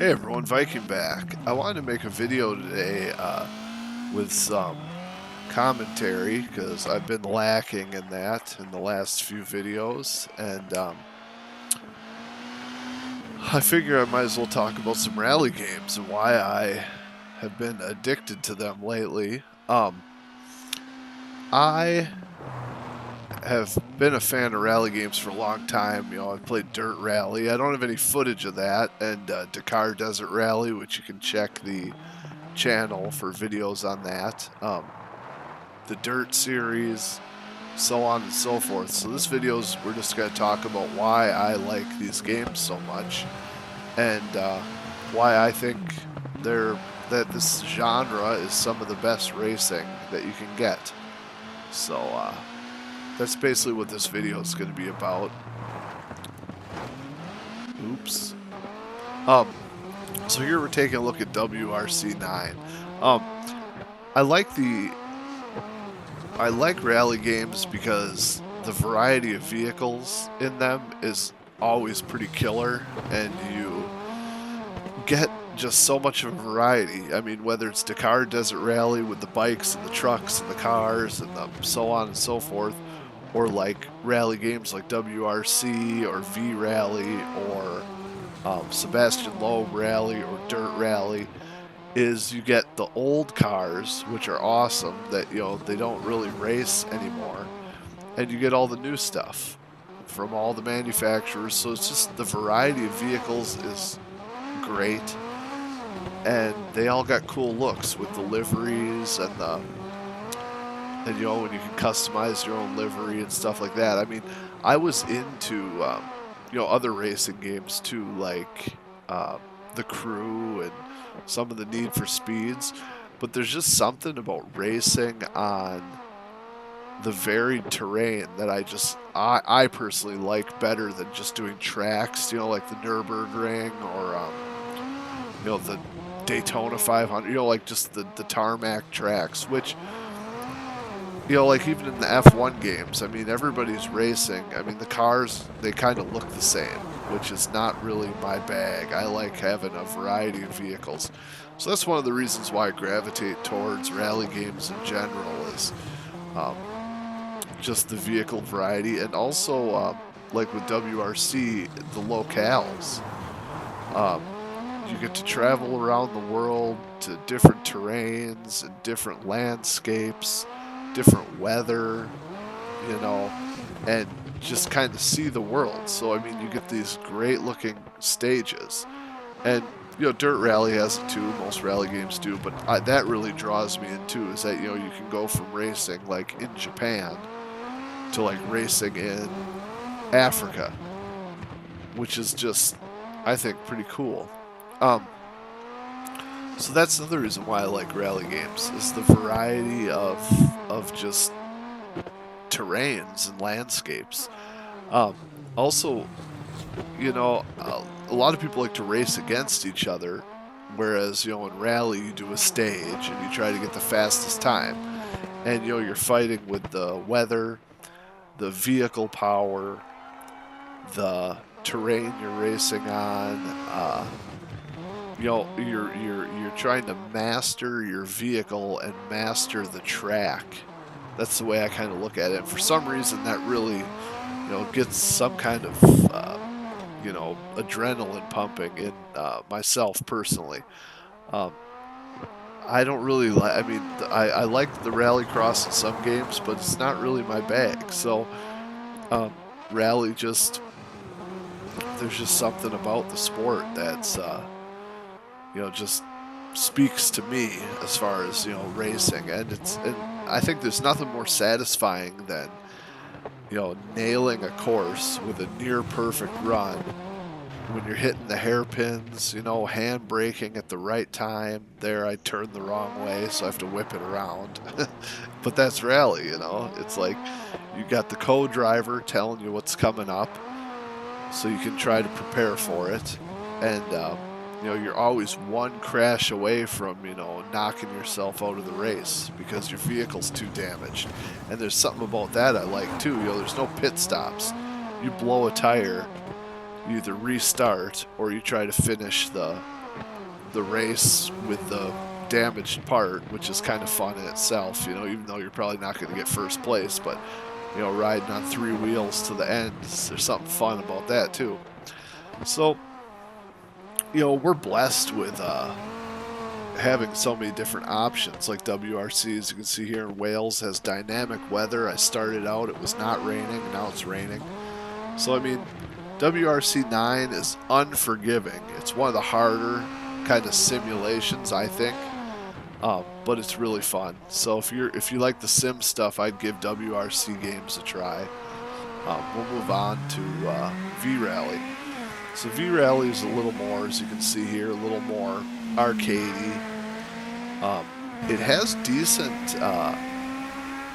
Hey everyone, Viking back. I wanted to make a video today with some commentary because I've been lacking in that in the last few videos, and I figure I might as well talk about some rally games and why I have been addicted to them lately. I have been a fan of rally games for a long time. You know, I've played Dirt Rally. I don't have any footage of that, and Dakar Desert Rally, which you can check the channel for videos on that. The Dirt series, so on and so forth. So this video's we're just going to talk about why I like these games so much, and why I think that this genre is some of the best racing that you can get. So that's basically what this video is going to be about. Oops. So here we're taking a look at WRC9. I like rally games because the variety of vehicles in them is always pretty killer, and you get just so much of a variety. I mean, whether it's Dakar Desert Rally with the bikes and the trucks and the cars and the so on and so forth, or like rally games like WRC or V Rally or SEBASTIEN LOEB Rally or Dirt Rally, is you get the old cars, which are awesome, that, you know, they don't really race anymore, and you get all the new stuff from all the manufacturers. So it's just the variety of vehicles is great, and they all got cool looks with the liveries and you know, when you can customize your own livery and stuff like that. I mean, I was into you know, other racing games too, like The Crew and some of the Need for Speeds, but there's just something about racing on the varied terrain that I personally like better than just doing tracks, you know, like the Nürburgring or you know, the Daytona 500, you know, like just the tarmac tracks, which, you know, like even in the F1 games, I mean, everybody's racing. I mean, the cars, they kind of look the same, which is not really my bag. I like having a variety of vehicles. So that's one of the reasons why I gravitate towards rally games in general, is just the vehicle variety, and also like with WRC, the locales. You get to travel around the world to different terrains and different landscapes, different weather, you know, and just kind of see the world. So I mean, you get these great looking stages, and you know, Dirt Rally has it too, most rally games do, but that really draws me in too, is that, you know, you can go from racing like in Japan to like racing in Africa, which is just, I think, pretty cool. So that's another reason why I like rally games, is the variety of just terrains and landscapes. Also, you know, a lot of people like to race against each other, whereas, you know, in rally you do a stage and you try to get the fastest time, and, you know, you're fighting with the weather, the vehicle power, the terrain you're racing on. You know, you're trying to master your vehicle and master the track. That's the way I kind of look at it. And for some reason, that really, you know, gets some kind of you know, adrenaline pumping in myself personally. I don't really like. I mean, I like the rallycross in some games, but it's not really my bag. So rally, just, there's just something about the sport that's you know, just speaks to me as far as, you know, racing, and I think there's nothing more satisfying than, you know, nailing a course with a near perfect run when you're hitting the hairpins, you know, hand braking at the right time. There, I turned the wrong way, so I have to whip it around. But that's rally, you know. It's like you got the co-driver telling you what's coming up, so you can try to prepare for it, and you know, you're always one crash away from, you know, knocking yourself out of the race because your vehicle's too damaged. And there's something about that I like too. You know, there's no pit stops. You blow a tire, you either restart or you try to finish the the race with the damaged part, which is kind of fun in itself, even though you're probably not going to get first place, but riding on 3 wheels to the end, there's something fun about that too. So we're blessed with having so many different options. Like WRC, as you can see here in Wales, has dynamic weather. I started out, it was not raining, and now it's raining. So I mean, WRC 9 is unforgiving. It's one of the harder kind of simulations, I think, but it's really fun. So if you like the sim stuff, I'd give WRC games a try. We'll move on to V-Rally. So V-Rally is a little more, as you can see here, a little more arcadey. It has decent,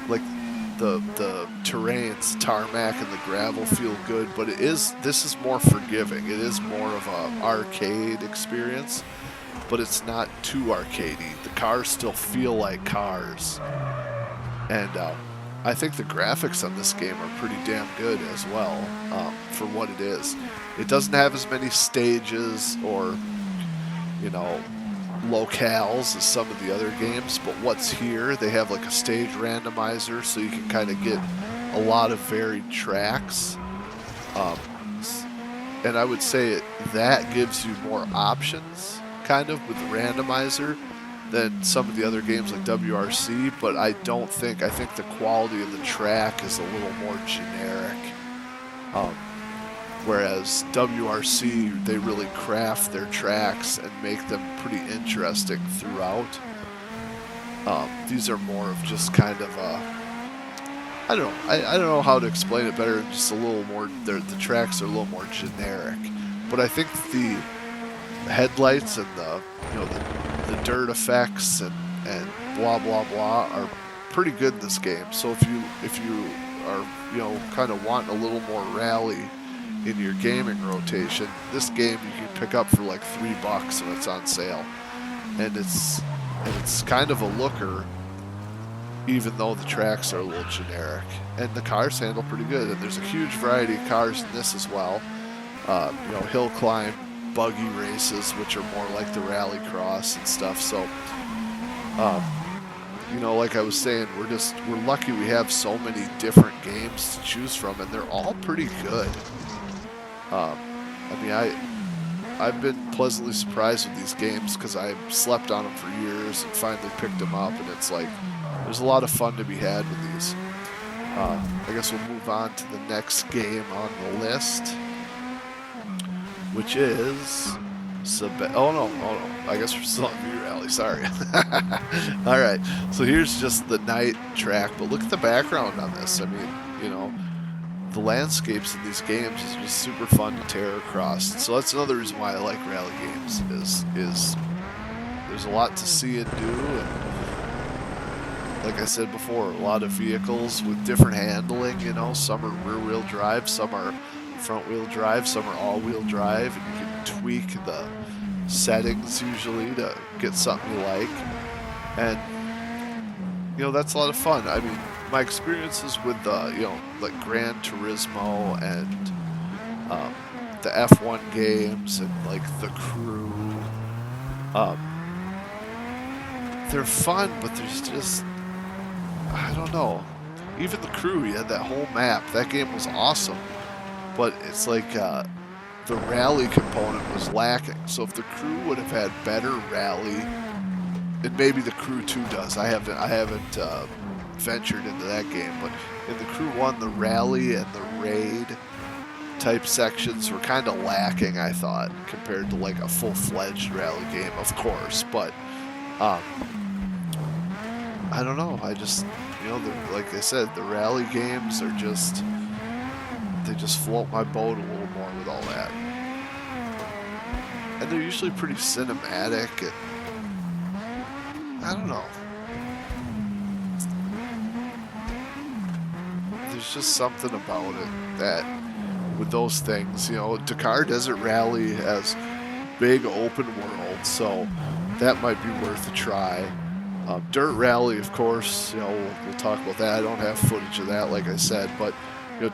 like the terrains, tarmac and the gravel feel good, but this is more forgiving. It is more of a arcade experience, but it's not too arcadey. The cars still feel like cars, and I think the graphics on this game are pretty damn good as well, for what it is. It doesn't have as many stages or locales as some of the other games, but what's here, they have like a stage randomizer, so you can kind of get a lot of varied tracks, and I would say that gives you more options kind of with the randomizer than some of the other games like WRC, but I think the quality of the track is a little more generic, whereas WRC, they really craft their tracks and make them pretty interesting throughout. These are more of just kind of I don't know. I don't know how to explain it better. Just a little more. The tracks are a little more generic, but I think the headlights and the dirt effects and blah blah blah are pretty good in this game. So if you are kind of wanting a little more rally in your gaming rotation, this game you can pick up for like $3 when it's on sale, and it's kind of a looker, even though the tracks are a little generic, and the cars handle pretty good. And there's a huge variety of cars in this as well. Hill climb, buggy races, which are more like the rally cross and stuff. So, like I was saying, we're lucky we have so many different games to choose from, and they're all pretty good. I've been pleasantly surprised with these games because I slept on them for years and finally picked them up, and it's like there's a lot of fun to be had with these. I guess we'll move on to the next game on the list, which is oh no, I guess we're still on V-Rally, sorry. Alright, so here's just the night track, but look at the background on this. I mean, the landscapes in these games is just super fun to tear across. So that's another reason why I like rally games, is there's a lot to see and do, and like I said before, a lot of vehicles with different handling, some are rear-wheel drive, some are front-wheel drive, some are all-wheel drive, and you can tweak the settings usually to get something you like, and that's a lot of fun. I mean, my experiences with like Gran Turismo and the F1 games and like the Crew, they're fun, but there's just, I don't know. Even the Crew, you had that whole map. That game was awesome, but it's like the rally component was lacking. So if the Crew would have had better rally, and maybe the Crew 2 does. I haven't ventured into that game, but in the Crew 1, the rally and the raid type sections were kind of lacking, I thought, compared to like a full-fledged rally game, of course. But I don't know. I just, like I said, the rally games are they just float my boat a little more with all that, and they're usually pretty cinematic, and I don't know. There's just something about it that, with those things, Dakar Desert Rally has big open world, so that might be worth a try. Dirt Rally, of course, we'll talk about that. I don't have footage of that, like I said, but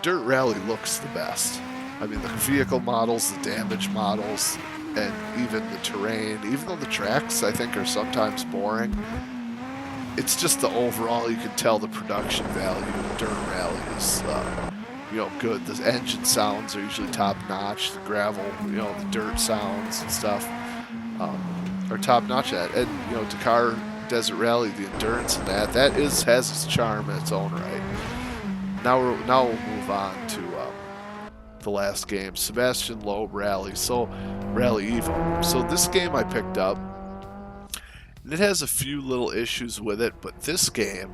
Dirt Rally looks the best. I mean, the vehicle models, the damage models, and even the terrain, even though the tracks I think are sometimes boring, it's just the overall, you can tell the production value of Dirt Rally is good. The engine sounds are usually top notch. The gravel, the dirt sounds and stuff are top notch at. And Dakar Desert Rally, the endurance in that has its charm in its own right. Now we'll move on to the last game, SEBASTIEN LOEB Rally. So Rally Evo. So this game I picked up, and it has a few little issues with it, but this game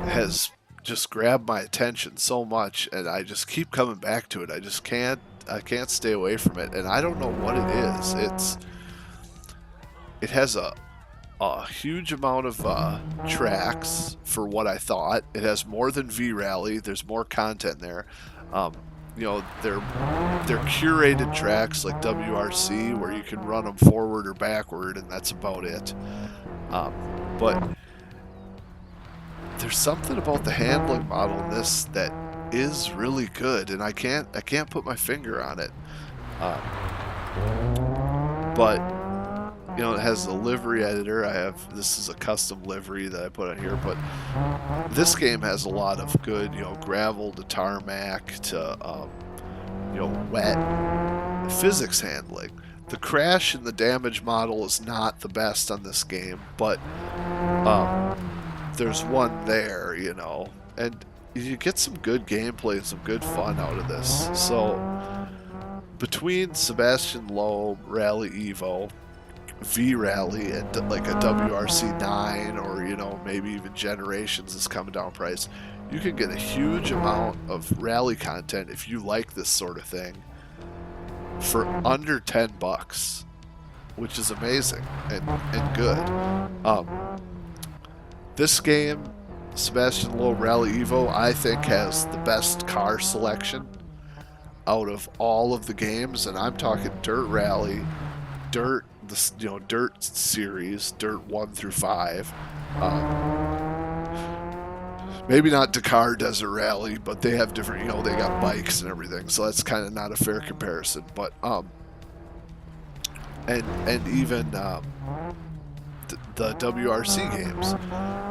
has just grabbed my attention so much, and I just keep coming back to it. I can't stay away from it, and I don't know what it is. It has a huge amount of tracks for what I thought. It has more than V-Rally. There's more content there. They're curated tracks like WRC where you can run them forward or backward, and that's about it. But there's something about the handling model in this that is really good, and I can't put my finger on it. But it has the livery editor. This is a custom livery that I put on here, but this game has a lot of good, gravel to tarmac to wet physics handling. The crash and the damage model is not the best on this game, but there's one there, and you get some good gameplay and some good fun out of this. So between SEBASTIEN LOEB Rally Evo, V-Rally, and like a WRC 9 or maybe even Generations is coming down price, you can get a huge amount of rally content if you like this sort of thing for under $10, which is amazing and good. This game, SEBASTIEN LOEB Rally Evo, I think has the best car selection out of all of the games, and I'm talking Dirt Rally, Dirt series, Dirt 1 through 5. Maybe not Dakar Desert Rally, but they have different, they got bikes and everything, so that's kind of not a fair comparison. But and even the WRC games,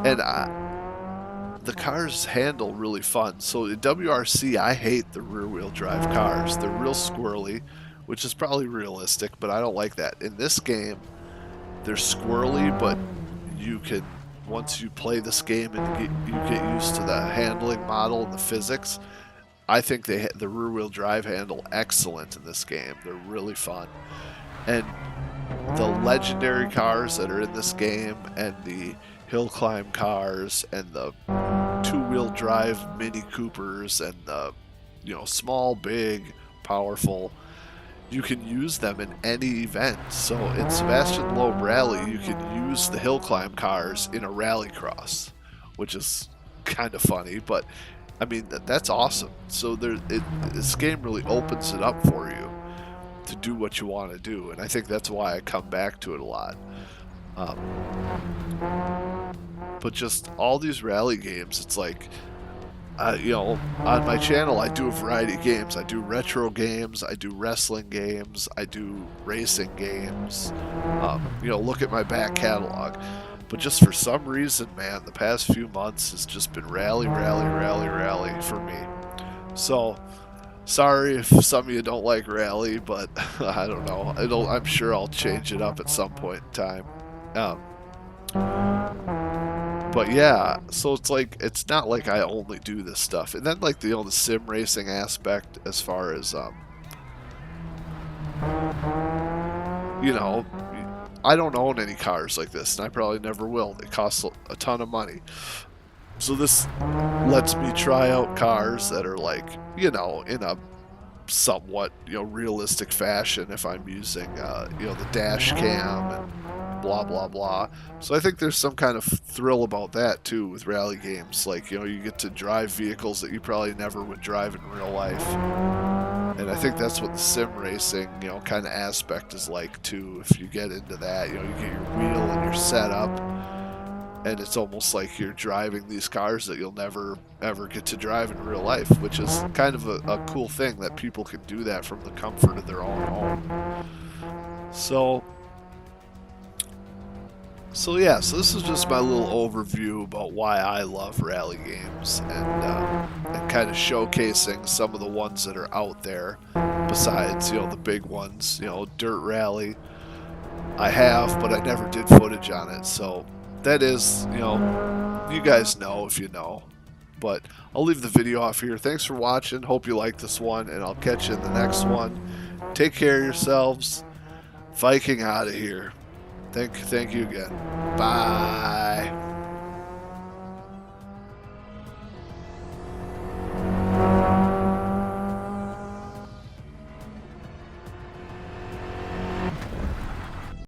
and the cars handle really fun. So in WRC, I hate the rear-wheel drive cars. They're real squirrely, which is probably realistic, but I don't like that. In this game, they're squirrely, but you can, once you play this game and you get used to the handling model and the physics, I think the rear-wheel drive handle excellent in this game. They're really fun. And the legendary cars that are in this game, and the hill climb cars, and the two-wheel drive Mini Coopers, and the small, big, powerful, you can use them in any event. So in SEBASTIEN LOEB Rally, you can use the hill climb cars in a rallycross, which is kind of funny, but I mean that's awesome. So this game really opens it up for you to do what you want to do, and I think that's why I come back to it a lot. But just all these rally games, it's like, on my channel I do a variety of games. I do retro games, I do wrestling games, I do racing games. Look at my back catalog. But just for some reason, man, the past few months has just been rally for me. So sorry if some of you don't like rally, but I don't know. I'm sure I'll change it up at some point in time. But yeah, so it's like, it's not like I only do this stuff. And then like the sim racing aspect, as far as I don't own any cars like this, and I probably never will. They cost a ton of money. So this lets me try out cars that are like, in a somewhat, realistic fashion if I'm using, the dash cam and blah, blah, blah. So I think there's some kind of thrill about that too with rally games. Like, you get to drive vehicles that you probably never would drive in real life. And I think that's what the sim racing, kind of aspect is like too. If you get into that, you get your wheel and your setup, and it's almost like you're driving these cars that you'll never ever get to drive in real life, which is kind of a cool thing that people can do that from the comfort of their own home. So yeah, so this is just my little overview about why I love rally games, and kind of showcasing some of the ones that are out there besides, you know, the big ones. You know, Dirt Rally I have, but I never did footage on it, so that is, you know, you guys know if you know. But I'll leave the video off here. Thanks for watching. Hope you liked this one, and I'll catch you in the next one. Take care of yourselves. Viking out of here. Thank you again. Bye.